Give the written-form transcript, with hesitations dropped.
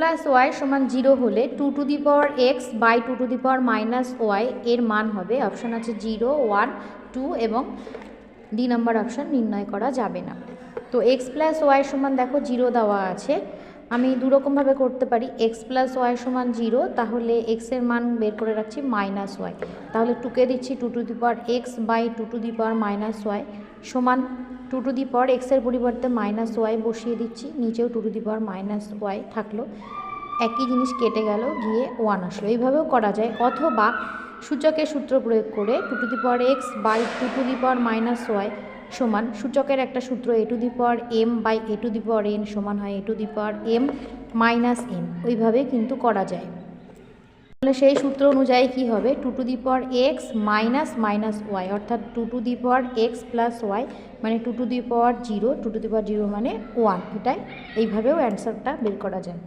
Plus Y সমান 0 হলে 2 to the power x by 2 to the power minus y এর মান হবে, অপশান আছে 0, 1, 2 এবং ডি নাম্বার অপশান নির্ণয় করা যাবে না। তো এক্স প্লাস ওয়াই সমান দেখো 0 দেওয়া আছে, আমি দুরকমভাবে করতে পারি। এক্স প্লাস ওয়াই সমান 0, তাহলে এক্সের মান বের করে রাখছি মাইনাস ওয়াই, তাহলে টুকে দিচ্ছি 2 to the power x by 2 to the power minus y সমান 2 টু দি পাওয়ার এক্সের পরিবর্তে মাইনাস ওয়াই বসিয়ে দিচ্ছি, নিচেও 2 to the power minus y থাকলো, একই জিনিস কেটে গেল, গিয়ে 1 আসলো। এইভাবেও করা যায়, অথবা সূচকের সূত্র প্রয়োগ করে 2 to the power x by 2 to the power minus y সমান সূচকের একটা সূত্র a to the power m by a to the power n সমান হয় a to the power m minus n, ওইভাবে কিন্তু করা যায়। তাহলে সেই সূত্র অনুযায়ী কী হবে, 2 to the power x minus minus y, অর্থাৎ 2 to the power x plus y মানে 2 to the power 0, 2 to the পাওয়ার 0 মানে 1, এটাই এইভাবেও অ্যান্সারটা বের করা যায়।